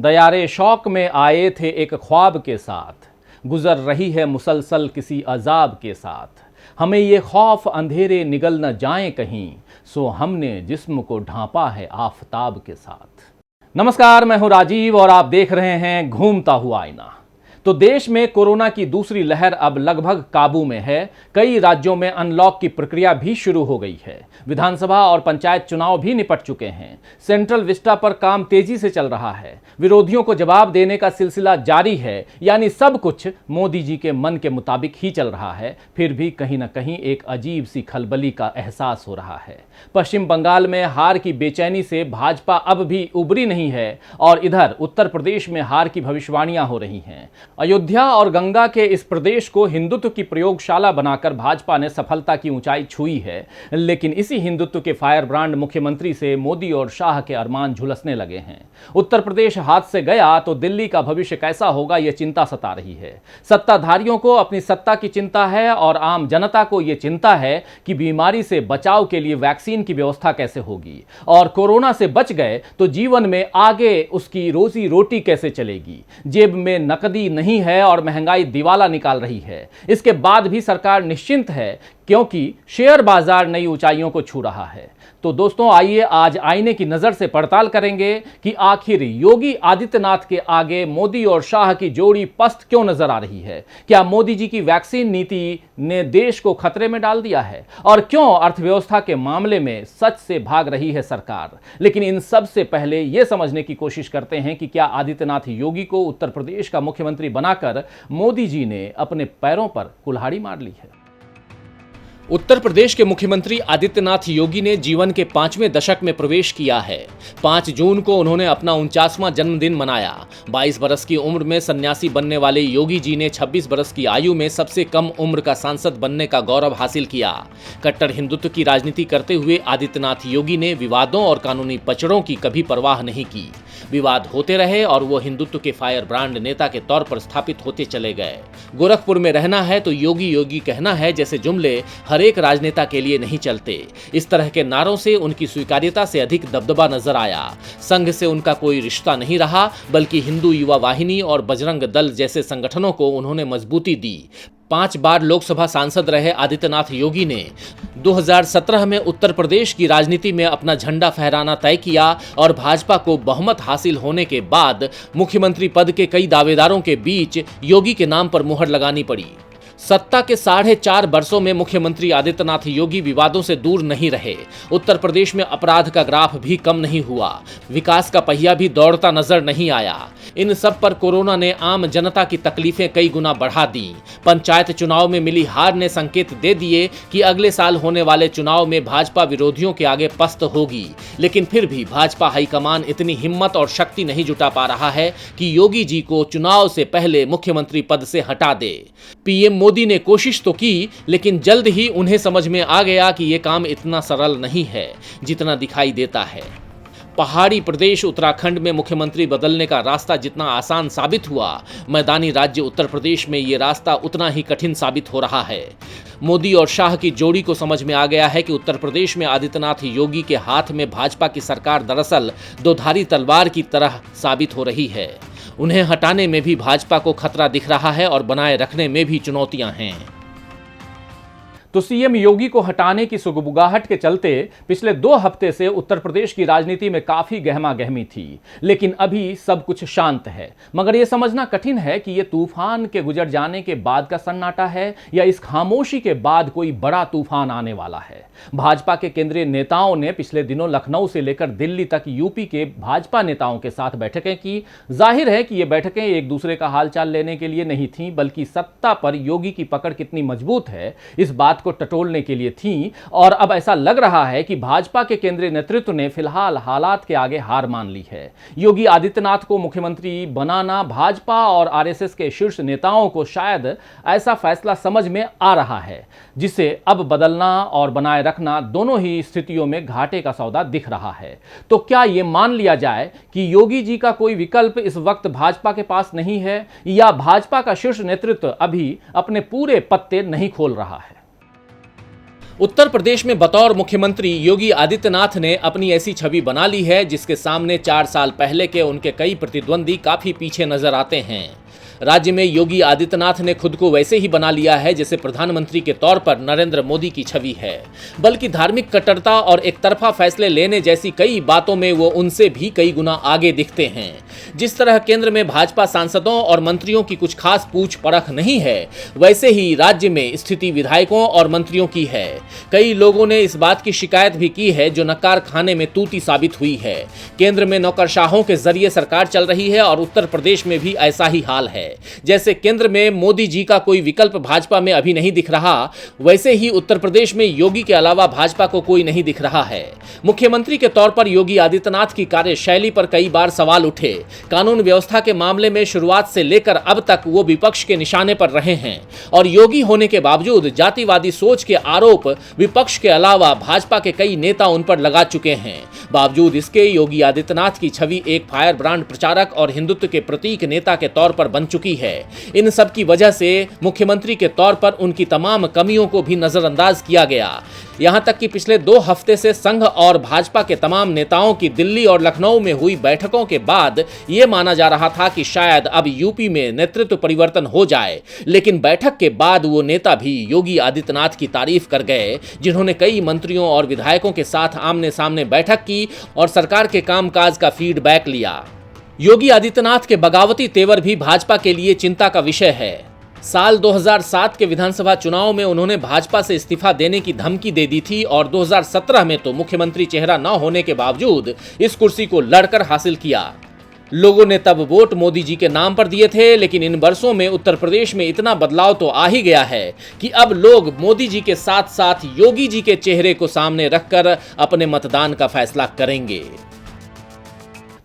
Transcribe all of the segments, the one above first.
दयारे शौक में आए थे एक ख्वाब के साथ, गुजर रही है मुसलसल किसी अजाब के साथ। हमें ये खौफ अंधेरे निगल न जाएं कहीं, सो हमने जिस्म को ढांपा है आफताब के साथ। नमस्कार, मैं हूं राजीव और आप देख रहे हैं घूमता हुआ आईना। तो देश में कोरोना की दूसरी लहर अब लगभग काबू में है। कई राज्यों में अनलॉक की प्रक्रिया भी शुरू हो गई है। विधानसभा और पंचायत चुनाव भी निपट चुके हैं। सेंट्रल विस्टा पर काम तेजी से चल रहा है। विरोधियों को जवाब देने का सिलसिला जारी है, यानी सब कुछ मोदी जी के मन के मुताबिक ही चल रहा है। फिर भी कहीं ना कहीं एक अजीब सी खलबली का एहसास हो रहा है। पश्चिम बंगाल में हार की बेचैनी से भाजपा अब भी उबरी नहीं है और इधर उत्तर प्रदेश में हार की भविष्यवाणियां हो रही हैं। अयोध्या और गंगा के इस प्रदेश को हिंदुत्व की प्रयोगशाला बनाकर भाजपा ने सफलता की ऊंचाई छुई है, लेकिन इसी हिंदुत्व के फायर ब्रांड मुख्यमंत्री से मोदी और शाह के अरमान झुलसने लगे हैं। उत्तर प्रदेश हाथ से गया तो दिल्ली का भविष्य कैसा होगा, यह चिंता सता रही है। सत्ताधारियों को अपनी सत्ता की चिंता है और आम जनता को यह चिंता है कि बीमारी से बचाव के लिए वैक्सीन की व्यवस्था कैसे होगी, और कोरोना से बच गए तो जीवन में आगे उसकी रोजी रोटी कैसे चलेगी। जेब में नकदी नहीं है और महंगाई दिवाला निकाल रही है। इसके बाद भी सरकार निश्चिंत है क्योंकि शेयर बाजार नई ऊंचाइयों को छू रहा है। तो दोस्तों, आइए आज आईने की नजर से पड़ताल करेंगे कि आखिर योगी आदित्यनाथ के आगे मोदी और शाह की जोड़ी पस्त क्यों नजर आ रही है। क्या मोदी जी की वैक्सीन नीति ने देश को खतरे में डाल दिया है, और क्यों अर्थव्यवस्था के मामले में सच से भाग रही है सरकार। लेकिन इन सब से पहले यह समझने की कोशिश करते हैं कि क्या आदित्यनाथ योगी को उत्तर प्रदेश का मुख्यमंत्री बनाकर मोदी जी ने अपने पैरों पर कुल्हाड़ी मार ली है। उत्तर प्रदेश के मुख्यमंत्री आदित्यनाथ योगी ने जीवन के 5वें दशक में प्रवेश किया है। 5 जून को उन्होंने अपना 49वां जन्मदिन मनाया। 22 बरस की उम्र में सन्यासी बनने वाले योगी जी ने 26 बरस की आयु में सबसे कम उम्र का सांसद बनने का गौरव हासिल किया। कट्टर हिंदुत्व की राजनीति करते हुए आदित्यनाथ योगी ने विवादों और कानूनी पचड़ों की कभी परवाह नहीं की। विवाद होते रहे और वो हिंदुत्व के फायर ब्रांड नेता के तौर पर स्थापित होते चले गए। गोरखपुर में रहना है तो योगी योगी कहना है जैसे जुमले हर एक राजनेता के लिए नहीं चलते। इस तरह के नारों से उनकी स्वीकार्यता से अधिक दबदबा नजर आया। संघ से उनका कोई रिश्ता नहीं रहा, बल्कि हिंदू युवा वाहिनी और बजरंग दल जैसे संगठनों को उन्होंने मजबूती दी। 5 बार लोकसभा सांसद रहे आदित्यनाथ योगी ने 2017 में उत्तर प्रदेश की राजनीति में अपना झंडा फहराना तय किया और भाजपा को बहुमत हासिल होने के बाद मुख्यमंत्री पद के कई दावेदारों के बीच योगी के नाम पर मुहर लगानी पड़ी। सत्ता के 4.5 वर्षों में मुख्यमंत्री आदित्यनाथ योगी विवादों से दूर नहीं रहे। उत्तर प्रदेश में अपराध का ग्राफ भी कम नहीं हुआ। विकास का पहिया भी दौड़ता नजर नहीं आया। इन सब पर कोरोना ने आम जनता की तकलीफें कई गुना बढ़ा दी। पंचायत चुनाव में मिली हार ने संकेत दे दिए कि अगले साल होने वाले चुनाव में भाजपा विरोधियों के आगे पस्त होगी। लेकिन फिर भी भाजपा हाईकमान इतनी हिम्मत और शक्ति नहीं जुटा पा रहा है कि योगी जी को चुनाव से पहले मुख्यमंत्री पद से हटा दे। पीएम मोदी ने कोशिश तो की, लेकिन जल्द ही उन्हें समझ में आ गया कि यह काम इतना सरल नहीं है जितना दिखाई देता है। पहाड़ी प्रदेश उत्तराखंड में मुख्यमंत्री बदलने का रास्ता जितना आसान साबित हुआ, मैदानी राज्य उत्तर प्रदेश में ये रास्ता उतना ही कठिन साबित हो रहा है। मोदी और शाह की जोड़ी को समझ में आ गया है कि उत्तर प्रदेश में आदित्यनाथ योगी के हाथ में भाजपा की सरकार दरअसल दोधारी तलवार की तरह साबित हो रही है। उन्हें हटाने में भी भाजपा को खतरा दिख रहा है और बनाए रखने में भी चुनौतियां हैं। तो सीएम योगी को हटाने की सुगबुगाहट के चलते पिछले 2 हफ्ते से उत्तर प्रदेश की राजनीति में काफी गहमा गहमी थी, लेकिन अभी सब कुछ शांत है। मगर यह समझना कठिन है कि यह तूफान के गुजर जाने के बाद का सन्नाटा है या इस खामोशी के बाद कोई बड़ा तूफान आने वाला है। भाजपा के केंद्रीय नेताओं ने पिछले दिनों लखनऊ से लेकर दिल्ली तक यूपी के भाजपा नेताओं के साथ बैठकें की। जाहिर है कि ये बैठकें एक दूसरे का हालचाल लेने के लिए नहीं थीं, बल्कि सत्ता पर योगी की पकड़ कितनी मजबूत है इस बात को टटोलने के लिए थी। और अब ऐसा लग रहा है कि भाजपा के केंद्रीय नेतृत्व ने फिलहाल हालात के आगे हार मान ली है। योगी आदित्यनाथ को मुख्यमंत्री बनाना भाजपा और आरएसएस के शीर्ष नेताओं को शायद ऐसा फैसला समझ में आ रहा है जिसे अब बदलना और बनाए रखना दोनों ही स्थितियों में घाटे का सौदा दिख रहा है। तो क्या यह मान लिया जाए कि योगी जी का कोई विकल्प इस वक्त भाजपा के पास नहीं है, या भाजपा का शीर्ष नेतृत्व अभी अपने पूरे पत्ते नहीं खोल रहा है? उत्तर प्रदेश में बतौर मुख्यमंत्री योगी आदित्यनाथ ने अपनी ऐसी छवि बना ली है जिसके सामने 4 साल पहले के उनके कई प्रतिद्वंदी काफी पीछे नजर आते हैं। राज्य में योगी आदित्यनाथ ने खुद को वैसे ही बना लिया है जैसे प्रधानमंत्री के तौर पर नरेंद्र मोदी की छवि है, बल्कि धार्मिक कट्टरता और एक तरफा फैसले लेने जैसी कई बातों में वो उनसे भी कई गुना आगे दिखते हैं। जिस तरह केंद्र में भाजपा सांसदों और मंत्रियों की कुछ खास पूछ परख नहीं है, वैसे ही राज्य में स्थिति विधायकों और मंत्रियों की है। कई लोगों ने इस बात की शिकायत भी की है जो नकार खाने में तूती साबित हुई है। केंद्र में नौकरशाहों के जरिए सरकार चल रही है और उत्तर प्रदेश में भी ऐसा ही हाल है। जैसे केंद्र में मोदी जी का कोई विकल्प भाजपा में अभी नहीं दिख रहा, वैसे ही उत्तर प्रदेश में योगी के अलावा भाजपा को कोई नहीं दिख रहा है। मुख्यमंत्री के तौर पर योगी आदित्यनाथ की कार्यशैली पर कई बार सवाल उठे। कानून व्यवस्था के मामले में शुरुआत से लेकर अब तक वो विपक्ष के निशाने पर रहे हैं और योगी होने के बावजूद जातिवादी सोच के आरोप विपक्ष के अलावा भाजपा के कई नेता उन पर लगा चुके हैं। बावजूद इसके योगी आदित्यनाथ की छवि एक फायर ब्रांड प्रचारक और हिंदुत्व के प्रतीक नेता के तौर पर बन चुकी है। इन सब की वजह से मुख्यमंत्री के तौर पर उनकी तमाम कमियों को भी नजरअंदाज किया गया। यहां तक कि पिछले 2 हफ्ते से संघ और भाजपा के तमाम नेताओं की दिल्ली और लखनऊ में हुई बैठकों के बाद यह माना जा रहा था कि शायद अब यूपी में नेतृत्व परिवर्तन हो जाए, लेकिन बैठक के बाद वो नेता भी योगी आदित्यनाथ की तारीफ कर गए, जिन्होंने कई मंत्रियों और विधायकों के साथ आमने सामने बैठक की और सरकार के कामकाज का फीडबैक लिया। योगी आदित्यनाथ के बगावती तेवर भी भाजपा के लिए चिंता का विषय है। साल 2007 के विधानसभा चुनाव में उन्होंने भाजपा से इस्तीफा देने की धमकी दे दी थी और 2017 में तो मुख्यमंत्री चेहरा न होने के बावजूद इस कुर्सी को लड़कर हासिल किया। लोगों ने तब वोट मोदी जी के नाम पर दिए थे, लेकिन इन वर्षों में उत्तर प्रदेश में इतना बदलाव तो आ ही गया है कि अब लोग मोदी जी के साथ साथ योगी जी के चेहरे को सामने रखकर अपने मतदान का फैसला करेंगे।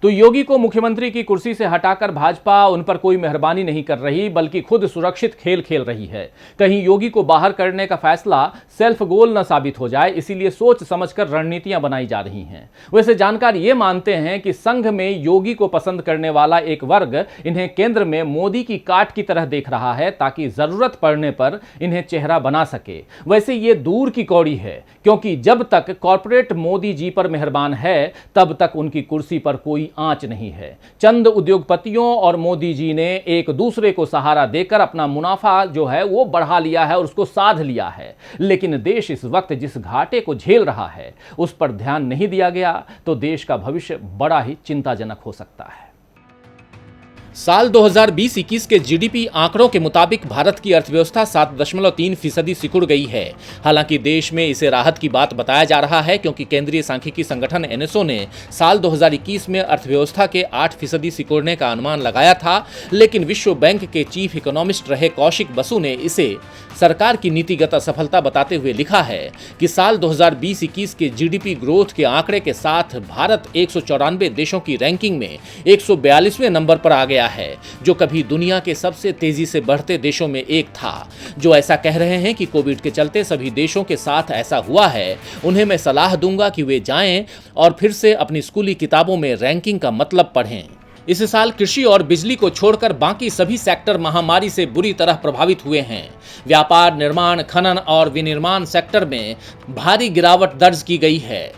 तो योगी को मुख्यमंत्री की कुर्सी से हटाकर भाजपा उन पर कोई मेहरबानी नहीं कर रही, बल्कि खुद सुरक्षित खेल खेल रही है। कहीं योगी को बाहर करने का फैसला सेल्फ गोल न साबित हो जाए, इसीलिए सोच समझकर रणनीतियां बनाई जा रही हैं। वैसे जानकार ये मानते हैं कि संघ में योगी को पसंद करने वाला एक वर्ग इन्हें केंद्र में मोदी की काट की तरह देख रहा है, ताकि जरूरत पड़ने पर इन्हें चेहरा बना सके। वैसे ये दूर की कौड़ी है, क्योंकि जब तक कॉर्पोरेट मोदी जी पर मेहरबान है, तब तक उनकी कुर्सी पर कोई आंच नहीं है। चंद उद्योगपतियों और मोदी जी ने एक दूसरे को सहारा देकर अपना मुनाफा जो है वो बढ़ा लिया है और उसको साध लिया है, लेकिन देश इस वक्त जिस घाटे को झेल रहा है उस पर ध्यान नहीं दिया गया तो देश का भविष्य बड़ा ही चिंताजनक हो सकता है। साल 2020-21 के जीडीपी आंकड़ों के मुताबिक भारत की अर्थव्यवस्था 7.3% सिकुड़ गई है। हालांकि देश में इसे राहत की बात बताया जा रहा है, क्योंकि केंद्रीय सांख्यिकी संगठन एनएसओ ने साल 2021 में अर्थव्यवस्था के 8% सिकुड़ने का अनुमान लगाया था, लेकिन विश्व बैंक के चीफ इकोनॉमिस्ट रहे कौशिक बसु ने इसे सरकार की नीतिगत असफलता बताते हुए लिखा है कि साल 2020-21 के जीडीपी ग्रोथ के आंकड़े के साथ भारत 194 देशों की रैंकिंग में 142वें नंबर पर आ गया है, जो कभी दुनिया के सबसे तेजी से बढ़ते देशों में एक था। जो ऐसा कह रहे हैं कि कोविड के चलते सभी देशों के साथ ऐसा हुआ है, उन्हें मैं सलाह दूंगा कि वे जाएं और फिर से अपनी स्कूली किताबों में रैंकिंग का मतलब पढ़ें। इस साल कृषि और बिजली को छोड़कर बाकी सभी सेक्टर महामारी से बुरी तरह प्रभावित हुए हैं। व्यापार, निर्माण, खनन और विनिर्माण सेक्टर में भारी गिरावट दर्ज की गई है।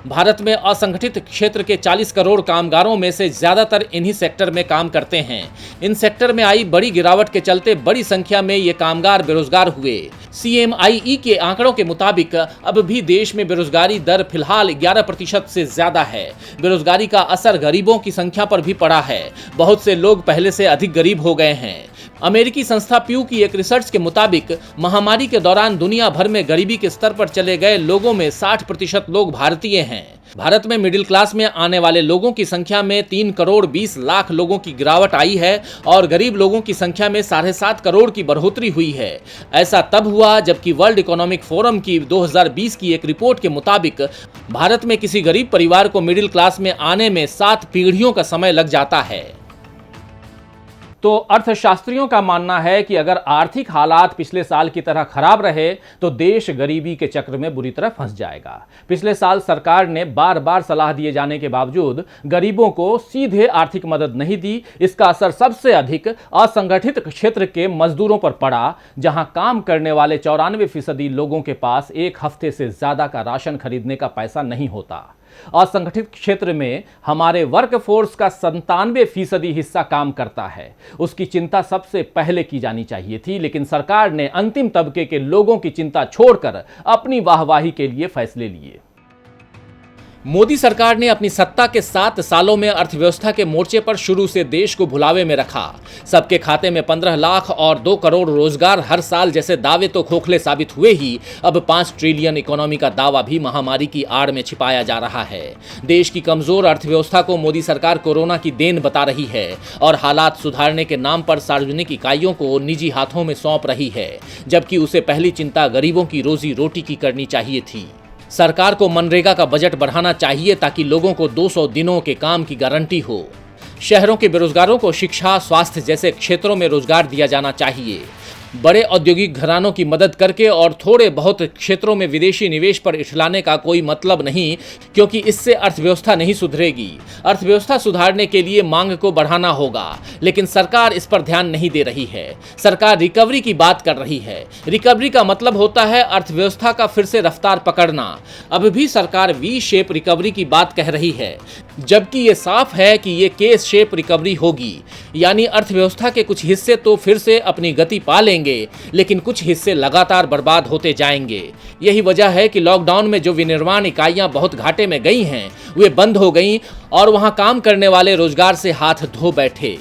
भारत में असंगठित क्षेत्र के 40 करोड़ कामगारों में से ज्यादातर इन्हीं सेक्टर में काम करते हैं। इन सेक्टर में आई बड़ी गिरावट के चलते बड़ी संख्या में ये कामगार बेरोजगार हुए। CMIE के आंकड़ों के मुताबिक अब भी देश में बेरोजगारी दर फिलहाल 11% से ज्यादा है। बेरोजगारी का असर गरीबों की संख्या पर भी पड़ा है। बहुत से लोग पहले से अधिक गरीब हो गए हैं। अमेरिकी संस्था प्यू की एक रिसर्च के मुताबिक महामारी के दौरान दुनिया भर में गरीबी के स्तर पर चले गए लोगों में 60% लोग भारतीय हैं। भारत में मिडिल क्लास में आने वाले लोगों की संख्या में 3 करोड़ 20 लाख लोगों की गिरावट आई है और गरीब लोगों की संख्या में 7.5 करोड़ की बढ़ोतरी हुई है। ऐसा तब हुआ जबकि वर्ल्ड इकोनॉमिक फोरम की 2020 की एक रिपोर्ट के मुताबिक भारत में किसी गरीब परिवार को मिडिल क्लास में आने में 7 पीढ़ियों का समय लग जाता है। तो अर्थशास्त्रियों का मानना है कि अगर आर्थिक हालात पिछले साल की तरह खराब रहे तो देश गरीबी के चक्र में बुरी तरह फंस जाएगा। पिछले साल सरकार ने बार बार सलाह दिए जाने के बावजूद गरीबों को सीधे आर्थिक मदद नहीं दी। इसका असर सबसे अधिक असंगठित क्षेत्र के मजदूरों पर पड़ा, जहां काम करने वाले 94% लोगों के पास एक हफ्ते से ज्यादा का राशन खरीदने का पैसा नहीं होता। असंगठित क्षेत्र में हमारे वर्कफोर्स का 97% हिस्सा काम करता है। उसकी चिंता सबसे पहले की जानी चाहिए थी, लेकिन सरकार ने अंतिम तबके के लोगों की चिंता छोड़कर अपनी वाहवाही के लिए फैसले लिए। मोदी सरकार ने अपनी सत्ता के 7 सालों में अर्थव्यवस्था के मोर्चे पर शुरू से देश को भुलावे में रखा। सबके खाते में 15 लाख और 2 करोड़ रोजगार हर साल जैसे दावे तो खोखले साबित हुए ही, अब 5 ट्रिलियन इकोनॉमी का दावा भी महामारी की आड़ में छिपाया जा रहा है। देश की कमजोर अर्थव्यवस्था को मोदी सरकार कोरोना की देन बता रही है और हालात सुधारने के नाम पर सार्वजनिक इकाइयों को निजी हाथों में सौंप रही है, जबकि उसे पहली चिंता गरीबों की रोजी रोटी की करनी चाहिए थी। सरकार को मनरेगा का बजट बढ़ाना चाहिए ताकि लोगों को 200 दिनों के काम की गारंटी हो। शहरों के बेरोजगारों को शिक्षा, स्वास्थ्य जैसे क्षेत्रों में रोजगार दिया जाना चाहिए। बड़े औद्योगिक घरानों की मदद करके और थोड़े बहुत क्षेत्रों में विदेशी निवेश पर इठलाने का कोई मतलब नहीं, क्योंकि इससे अर्थव्यवस्था नहीं सुधरेगी। अर्थव्यवस्था सुधारने के लिए मांग को बढ़ाना होगा, लेकिन सरकार इस पर ध्यान नहीं दे रही है। सरकार रिकवरी की बात कर रही है। रिकवरी का मतलब होता है अर्थव्यवस्था का फिर से रफ्तार पकड़ना। अब भी सरकार वी शेप रिकवरी की बात कह रही है, जबकि ये साफ है कि ये के शेप रिकवरी होगी, यानी अर्थव्यवस्था के कुछ हिस्से तो फिर से अपनी गति पा लेंगे, लेकिन कुछ हिस्से लगातार बर्बाद होते जाएंगे। यही वजह है कि लॉकडाउन में जो विनिर्माण इकाइयां बहुत घाटे में गई हैं, वे बंद हो गईं और वहां काम करने वाले रोजगार से हाथ धो बैठे।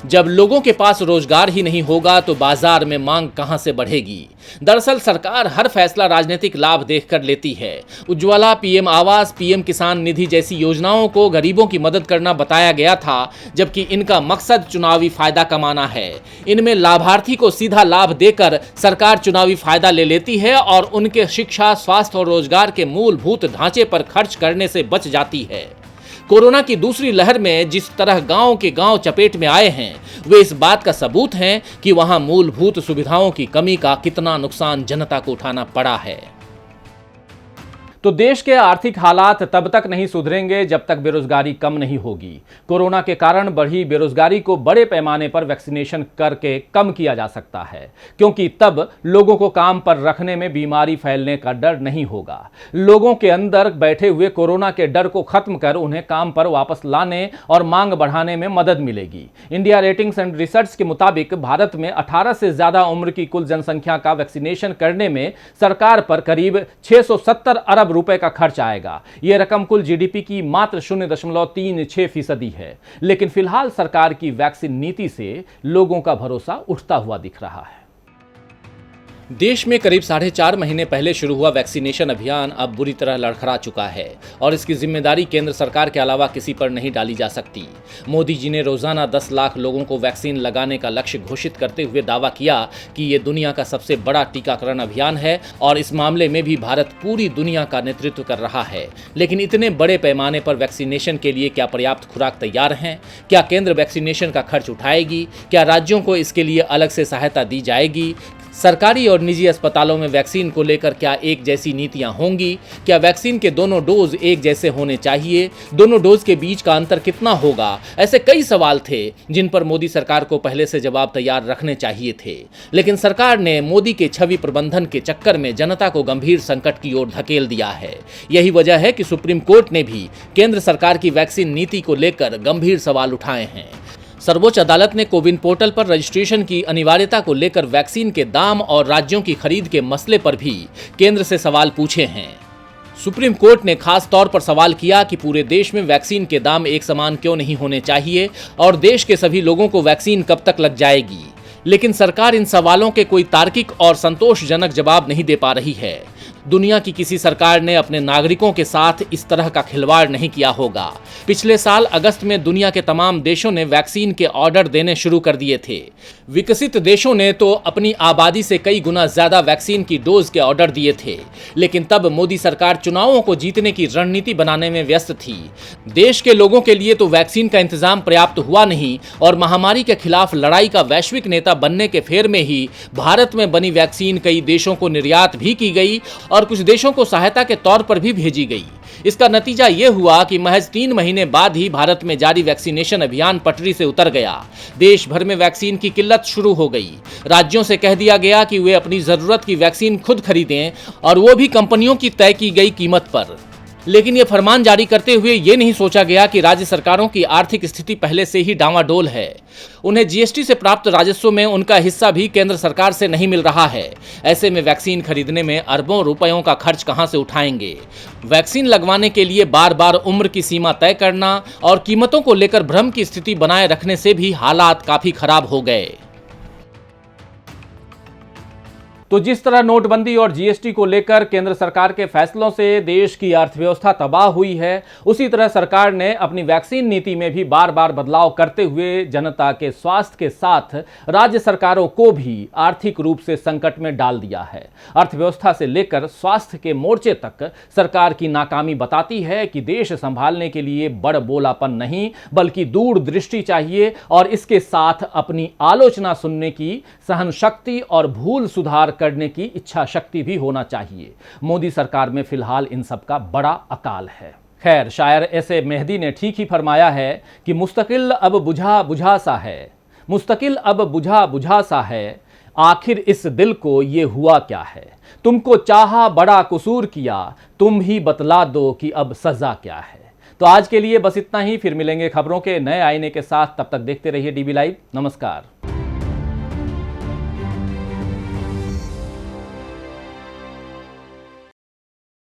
जब लोगों के पास रोजगार ही नहीं होगा तो बाजार में मांग कहां से बढ़ेगी। दरअसल सरकार हर फैसला राजनीतिक लाभ देखकर लेती है। उज्ज्वला, पीएम आवास, पीएम किसान निधि जैसी योजनाओं को गरीबों की मदद करना बताया गया था, जबकि इनका मकसद चुनावी फायदा कमाना है। इनमें लाभार्थी को सीधा लाभ देकर सरकार चुनावी फायदा ले लेती है और उनके शिक्षा, स्वास्थ्य और रोजगार के मूलभूत ढांचे पर खर्च करने से बच जाती है। कोरोना की दूसरी लहर में जिस तरह गांव के गांव चपेट में आए हैं, वे इस बात का सबूत हैं कि वहां मूलभूत सुविधाओं की कमी का कितना नुकसान जनता को उठाना पड़ा है। तो देश के आर्थिक हालात तब तक नहीं सुधरेंगे जब तक बेरोजगारी कम नहीं होगी। कोरोना के कारण बढ़ी बेरोजगारी को बड़े पैमाने पर वैक्सीनेशन करके कम किया जा सकता है, क्योंकि तब लोगों को काम पर रखने में बीमारी फैलने का डर नहीं होगा। लोगों के अंदर बैठे हुए कोरोना के डर को खत्म कर उन्हें काम पर वापस लाने और मांग बढ़ाने में मदद मिलेगी। इंडिया रेटिंग्स एंड रिसर्च के मुताबिक भारत में 18 से ज्यादा उम्र की कुल जनसंख्या का वैक्सीनेशन करने में सरकार पर करीब 670 अरब रुपए का खर्च आएगा। यह रकम कुल जीडीपी की मात्र 0.36% है। लेकिन फिलहाल सरकार की वैक्सीन नीति से लोगों का भरोसा उठता हुआ दिख रहा है। देश में करीब 4.5 महीने पहले शुरू हुआ वैक्सीनेशन अभियान अब बुरी तरह लड़खड़ा चुका है और इसकी जिम्मेदारी केंद्र सरकार के अलावा किसी पर नहीं डाली जा सकती। मोदी जी ने रोजाना 10 लाख लोगों को वैक्सीन लगाने का लक्ष्य घोषित करते हुए दावा किया कि ये दुनिया का सबसे बड़ा टीकाकरण अभियान है और इस मामले में भी भारत पूरी दुनिया का नेतृत्व कर रहा है। लेकिन इतने बड़े पैमाने पर वैक्सीनेशन के लिए क्या पर्याप्त खुराक तैयार हैं? क्या केंद्र वैक्सीनेशन का खर्च उठाएगी? क्या राज्यों को इसके लिए अलग से सहायता दी जाएगी? सरकारी और निजी अस्पतालों में वैक्सीन को लेकर क्या एक जैसी नीतियां होंगी? क्या वैक्सीन के दोनों डोज एक जैसे होने चाहिए? दोनों डोज के बीच का अंतर कितना होगा? ऐसे कई सवाल थे जिन पर मोदी सरकार को पहले से जवाब तैयार रखने चाहिए थे। लेकिन सरकार ने मोदी के छवि प्रबंधन के चक्कर में जनता को गंभीर संकट की ओर धकेल दिया है। यही वजह है कि सुप्रीम कोर्ट ने भी केंद्र सरकार की वैक्सीन नीति को लेकर गंभीर सवाल उठाए हैं। सर्वोच्च अदालत ने कोविन पोर्टल पर रजिस्ट्रेशन की अनिवार्यता को लेकर वैक्सीन के दाम और राज्यों की खरीद के मसले पर भी केंद्र से सवाल पूछे हैं। सुप्रीम कोर्ट ने खास तौर पर सवाल किया कि पूरे देश में वैक्सीन के दाम एक समान क्यों नहीं होने चाहिए और देश के सभी लोगों को वैक्सीन कब तक लग जाएगी। लेकिन सरकार इन सवालों के कोई तार्किक और संतोषजनक जवाब नहीं दे पा रही है। दुनिया की किसी सरकार ने अपने नागरिकों के साथ इस तरह का खिलवाड़ नहीं किया होगा। पिछले साल अगस्त में दुनिया के तमाम देशों ने वैक्सीन के ऑर्डर देने शुरू कर दिए थे। विकसित देशों ने तो अपनी आबादी से कई गुना ज्यादा वैक्सीन की डोज के ऑर्डर दिए थे, लेकिन तब मोदी सरकार चुनावों को जीतने की रणनीति बनाने में व्यस्त थी। देश के लोगों के लिए तो वैक्सीन का इंतजाम पर्याप्त हुआ नहीं और महामारी के खिलाफ लड़ाई का वैश्विक नेता बनने के फेर में ही भारत में बनी वैक्सीन कई देशों को निर्यात भी की गई और कुछ देशों को सहायता के तौर पर भी भेजी गई। इसका नतीजा यह हुआ कि महज 3 महीने बाद ही भारत में जारी वैक्सीनेशन अभियान पटरी से उतर गया। देश भर में वैक्सीन की किल्लत शुरू हो गई। राज्यों से कह दिया गया कि वे अपनी जरूरत की वैक्सीन खुद खरीदें और वो भी कंपनियों की तय की गई कीमत पर। लेकिन यह फरमान जारी करते हुए यह नहीं सोचा गया कि राज्य सरकारों की आर्थिक स्थिति पहले से ही डावाडोल है। उन्हें जीएसटी से प्राप्त राजस्व में उनका हिस्सा भी केंद्र सरकार से नहीं मिल रहा है। ऐसे में वैक्सीन खरीदने में अरबों रुपयों का खर्च कहां से उठाएंगे। वैक्सीन लगवाने के लिए बार बार उम्र की सीमा तय करना और कीमतों को लेकर भ्रम की स्थिति बनाए रखने से भी हालात काफी खराब हो गए। तो जिस तरह नोटबंदी और जीएसटी को लेकर केंद्र सरकार के फैसलों से देश की अर्थव्यवस्था तबाह हुई है, उसी तरह सरकार ने अपनी वैक्सीन नीति में भी बार बार बदलाव करते हुए जनता के स्वास्थ्य के साथ राज्य सरकारों को भी आर्थिक रूप से संकट में डाल दिया है। अर्थव्यवस्था से लेकर स्वास्थ्य के मोर्चे तक सरकार की नाकामी बताती है कि देश संभालने के लिए बड़बोलापन नहीं बल्कि दूरदृष्टि चाहिए और इसके साथ अपनी आलोचना सुनने की सहनशक्ति और भूल सुधार करने की इच्छा शक्ति भी होना चाहिए। मोदी सरकार में फिलहाल इन सब का बड़ा अकाल है। खैर, शायर ऐसे मेहदी ने ठीक ही फरमाया है कि मुस्तकिल अब बुझा बुझा सा है, मुस्तकिल अब बुझा बुझा सा है, आखिर इस दिल को ये हुआ क्या है। तुमको चाहा बड़ा कसूर किया, तुम ही बतला दो कि अब सजा क्या है। तो आज के लिए बस इतना ही। फिर मिलेंगे खबरों के नए आईने के साथ। तब तक देखते रहिए डीबी लाइव। नमस्कार।